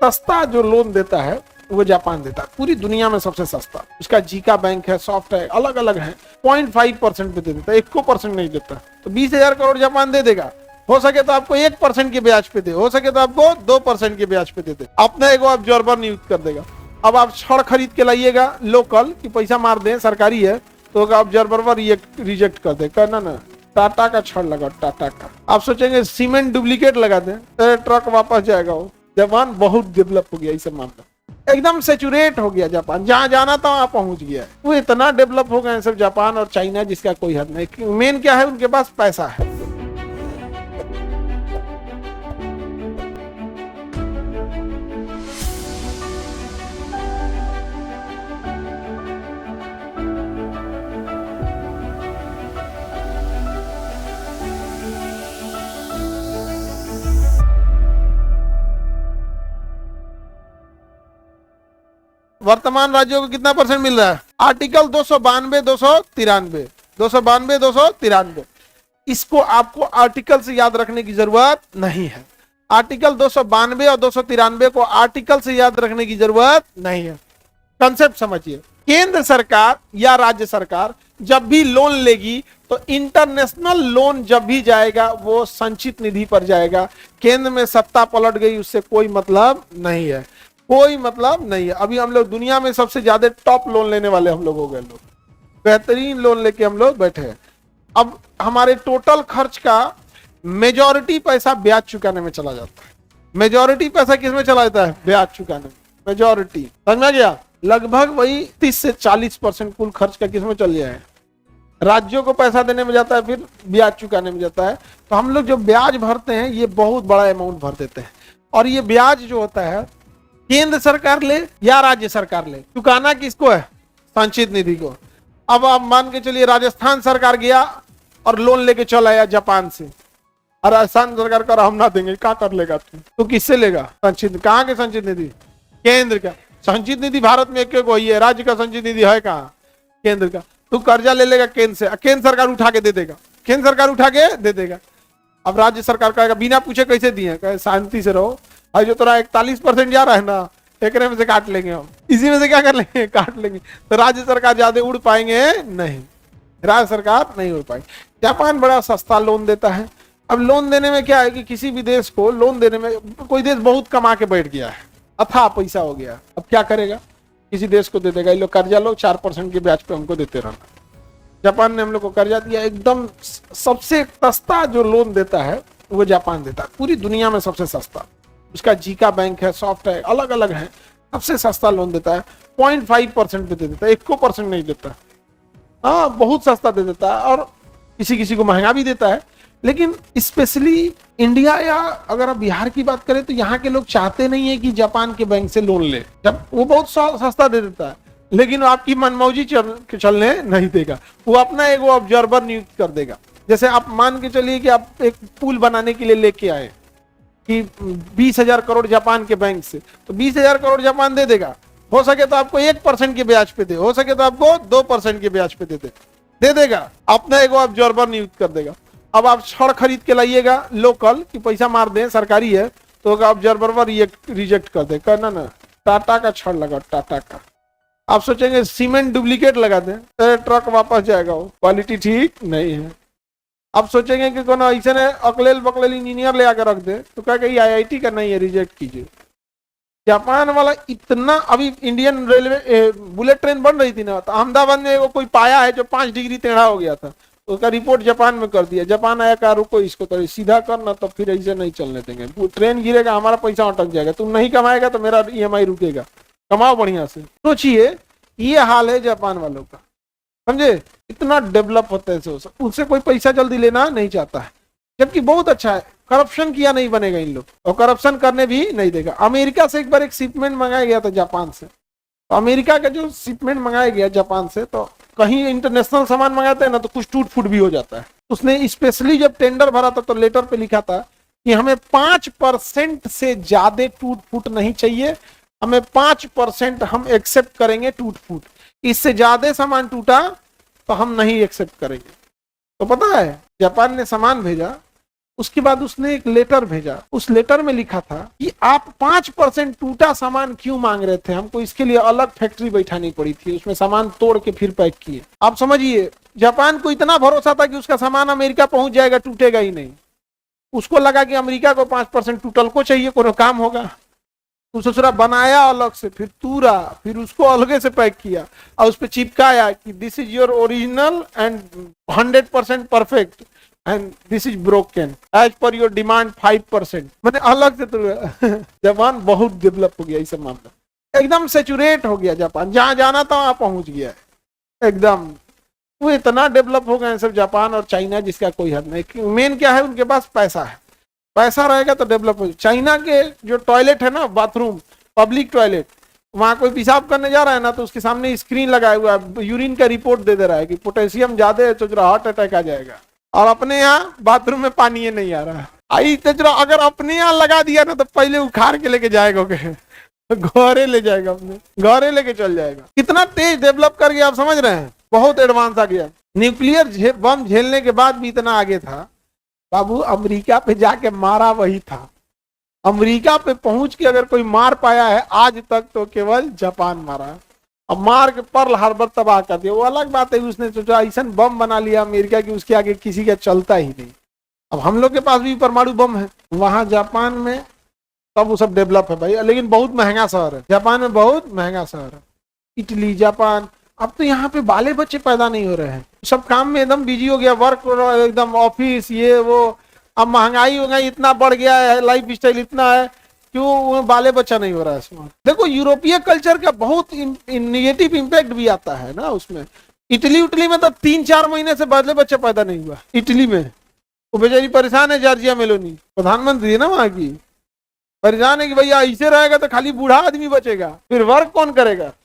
सस्ता जो लोन देता है वो जापान देता है, पूरी दुनिया में सबसे सस्ता। उसका जीका बैंक है, सॉफ्ट है, अलग अलग है। 0.5% पे दे देता है, 1% नहीं देता। तो 20,000 करोड़ जापान दे देगा। हो सके तो आपको 1% के ब्याज पे दे, हो सके तो आपको 2% के ब्याज पे दे दे। अपना एगो ऑब्जर्वर नियुक्त कर देगा। अब आप छड़ खरीद के लाइएगा लोकल कि पैसा मार दें, सरकारी है, तो ऑब्जर्वर रिजेक्ट कर दे। कहना ना टाटा का छड़ लगा, टाटा का। आप सोचेंगे सीमेंट डुप्लीकेट लगा दें, ट्रक वापस जाएगा। वो जापान बहुत डेवलप हो गया, इस मामला एकदम सेचुरेट हो गया। जापान जहां जाना था वहां पहुंच गया है। वो इतना डेवलप हो गए सब जापान और चाइना, जिसका कोई हद नहीं। मेन क्या है, उनके पास पैसा है। वर्तमान राज्यों को कितना परसेंट मिल रहा है? आर्टिकल 292, 293, 292, 293। इसको आपको आर्टिकल से याद रखने की जरूरत नहीं है। आर्टिकल 292 और 293 को आर्टिकल से याद रखने की जरूरत नहीं है। कंसेप्ट समझिए। केंद्र सरकार या राज्य सरकार जब भी लोन लेगी तो इंटरनेशनल लोन जब भी जाएगा वो संचित निधि पर जाएगा। केंद्र में सत्ता पलट गई उससे कोई मतलब नहीं है, कोई मतलब नहीं है। अभी हम लोग दुनिया में सबसे ज्यादा टॉप लोन लेने वाले हम लोग हो गए। लोग बेहतरीन लोन लेके हम लोग बैठे हैं। अब हमारे टोटल खर्च का मेजॉरिटी पैसा ब्याज चुकाने में चला जाता है। मेजॉरिटी पैसा किस में चला जाता है? ब्याज चुकाने में। मेजॉरिटी समझ में गया? लगभग वही 30 से 40% कुल खर्च का किस में चल गया है? राज्यों को पैसा देने में जाता है, फिर ब्याज चुकाने में जाता है। तो हम लोग जो ब्याज भरते हैं ये बहुत बड़ा अमाउंट भर देते हैं। और ये ब्याज जो होता है केंद्र सरकार ले या राज्य सरकार ले, चुकाना किसको है? संचित निधि को। अब आप मान के चलिए राजस्थान सरकार गया और लोन लेके चल आया जापान से, और राजस्थान सरकार कर हम ना देंगे, क्या कर लेगा तू किससे लेगा? संचित। कहाँ के संचित निधि? केंद्र का। संचित निधि भारत में एक वही है, राज्य का संचित निधि है कहाँ? केंद्र का। तू कर्जा ले लेगा केंद्र से, केंद्र सरकार उठा के दे देगा, केंद्र सरकार उठा के दे देगा। अब राज्य सरकार कहेगा बिना पूछे कैसे दिए? कहे शांति से रहो, और जो तेरा 41% जा रहा है ना, एक में से काट लेंगे हम, इसी में से क्या कर लेंगे? काट लेंगे। तो राज्य सरकार ज्यादा उड़ पाएंगे नहीं, राज्य सरकार नहीं उड़ पाएंगे। जापान बड़ा सस्ता लोन देता है। अब लोन देने में क्या है कि किसी भी देश को लोन देने में, कोई देश बहुत कमा के बैठ गया है, अथाह पैसा हो गया, अब क्या करेगा? किसी देश को दे देगा, ये लोग कर्जा लो 4% के ब्याज पे हमको देते रहना। जापान ने हम लोग को कर्जा दिया। एकदम सबसे सस्ता जो लोन देता है वो जापान देता है, पूरी दुनिया में सबसे सस्ता। उसका जीका बैंक है, सॉफ्ट है, अलग अलग है, सबसे सस्ता लोन देता है। 0.5% पे दे देता है, 1% नहीं देता। हाँ, बहुत सस्ता दे देता है, और किसी किसी को महंगा भी देता है। लेकिन स्पेशली इंडिया या अगर आप बिहार की बात करें तो यहाँ के लोग चाहते नहीं है कि जापान के बैंक से लोन ले, जब वो बहुत सस्ता दे देता है, लेकिन आपकी मनमौजी चलने नहीं देगा। वो अपना एक ऑब्जर्वर नियुक्त कर देगा। जैसे आप मान के चलिए कि आप एक पुल बनाने के लिए लेके आए कि 20,000 करोड़ जापान के बैंक से, तो 20,000 करोड़ जापान दे देगा। हो सके तो आपको 1% के ब्याज पे दे, हो सके तो आपको 2% के ब्याज पे दे देगा। अपना एक ऑब्जर्वर नियुक्त कर देगा। अब आप छड़ खरीद के लाइएगा लोकल कि पैसा मार दें, सरकारी है, तो ऑब्जर्वर रिजेक्ट कर दे। कहना ना टाटा का छड़ लगा, टाटा का। आप सोचेंगे सीमेंट डुप्लीकेट लगा दें, ट्रक वापस जाएगा, वो क्वालिटी ठीक नहीं है। आप सोचेंगे कि कौन ऐसे ने अकलेल बकलेल इंजीनियर ले आकर रख दे, तो क्या कही IIT का नहीं है, रिजेक्ट कीजिए। जापान वाला इतना, अभी इंडियन रेलवे बुलेट ट्रेन बन रही थी ना, तो अहमदाबाद में वो कोई पाया है जो 5 डिग्री टेढ़ा हो गया था, उसका रिपोर्ट जापान में कर दिया। जापान आया कहा रुको इसको तो सीधा करना, तो फिर ऐसे नहीं चलने देंगे, ट्रेन गिरेगा, हमारा पैसा अटक जाएगा, तुम नहीं कमाएगा तो मेरा EMI रुकेगा, कमाओ बढ़िया से। सोचिए ये हाल है जापान वालों का, समझे? इतना डेवलप होते हैं, उससे कोई पैसा जल्दी लेना नहीं चाहता है, जबकि बहुत अच्छा है। करप्शन किया नहीं बनेगा इन लोग, और करप्शन करने भी नहीं देगा। अमेरिका से एक बार एक शिपमेंट मंगाया गया था जापान से, तो अमेरिका का जो शिपमेंट मंगाया गया जापान से, तो कहीं इंटरनेशनल सामान मंगाते हैं ना तो कुछ टूट फूट भी हो जाता है। उसने स्पेशली जब टेंडर भरा था तो लेटर पे लिखा था कि हमें 5% से ज्यादा टूट फूट नहीं चाहिए, हमें 5% हम एक्सेप्ट करेंगे टूट फूट, इससे ज्यादा सामान टूटा तो हम नहीं एक्सेप्ट करेंगे। तो पता है जापान ने सामान भेजा, उसके बाद उसने एक लेटर भेजा, उस लेटर में लिखा था कि आप 5% टूटा सामान क्यों मांग रहे थे, हमको इसके लिए अलग फैक्ट्री बैठानी पड़ी थी, उसमें सामान तोड़ के फिर पैक किए। आप समझिए, जापान को इतना भरोसा था कि उसका सामान अमेरिका पहुंच जाएगा, टूटेगा ही नहीं। उसको लगा कि अमेरिका को 5% टूटल को चाहिए, कोनो काम होगा। उसने सोचा, बनाया अलग से, फिर तूरा, फिर उसको अलगे से पैक किया और उस पर चिपकाया कि this is your original and 100% perfect and this is broken edge पर योर डिमांड 5%। मैंने अलग से तो जापान बहुत डेवलप हो गया इस मामला, एकदम सेचुरेट हो गया जापान, जहां जाना था वहां पहुंच गया है एकदम। वो इतना डेवलप हो गए सब जापान और चाइना जिसका कोई हद नहीं। मेन क्या है, उनके पास पैसा है, पैसा रहेगा तो डेवलप हो। चाइना के जो टॉयलेट है ना, बाथरूम, पब्लिक टॉयलेट, वहां कोई पेशाब करने जा रहा है ना तो उसके सामने स्क्रीन लगाया हुआ है, यूरिन का रिपोर्ट दे रहा है कि पोटेशियम ज्यादा है तो जरा हार्ट अटैक आ जाएगा। और अपने यहाँ बाथरूम में पानी ही नहीं आ रहा है। आई तो अगर अपने यहाँ लगा दिया ना तो पहले उखाड़ के लेके जाएगा, घरे ले जाएगा, अपने घरे लेके चल जाएगा। कितना तेज डेवलप कर गया, आप समझ रहे हैं, बहुत एडवांस आ गया। न्यूक्लियर बम झेलने के बाद भी इतना आगे था बाबू, अमेरिका पे जाके मारा वही था। अमेरिका पे पहुंच के अगर कोई मार पाया है आज तक तो केवल जापान मारा। अब मार के पर्ल हार्बर तबाह कर दिया, वो अलग बात है, उसने सोचा ऐसा बम बना लिया अमेरिका की उसके आगे किसी का चलता ही नहीं। अब हम लोग के पास भी परमाणु बम है, वहां जापान में तब वो सब डेवलप है भाई, लेकिन बहुत महंगा शहर है जापान में, बहुत महंगा शहर है। इटली, जापान, अब तो यहाँ पे बाले बच्चे पैदा नहीं हो रहे हैं, सब काम में एकदम बिजी हो गया, वर्क एकदम ऑफिस ये वो। अब महंगाई हो गई, इतना बढ़ गया है, लाइफ स्टाइल इतना है, क्यों बाले बच्चा नहीं हो रहा है इसमें। देखो यूरोपीय कल्चर का बहुत निगेटिव इम्पैक्ट भी आता है ना उसमें। इटली में तो 3-4 महीने से बाले बच्चा पैदा नहीं हुआ इटली में। वो बेचारी परेशान है, जॉर्जिया मेलोनी प्रधानमंत्री है ना वहां की, परेशान है कि भैया ऐसे रहेगा तो खाली बूढ़ा आदमी बचेगा, फिर वर्क कौन करेगा।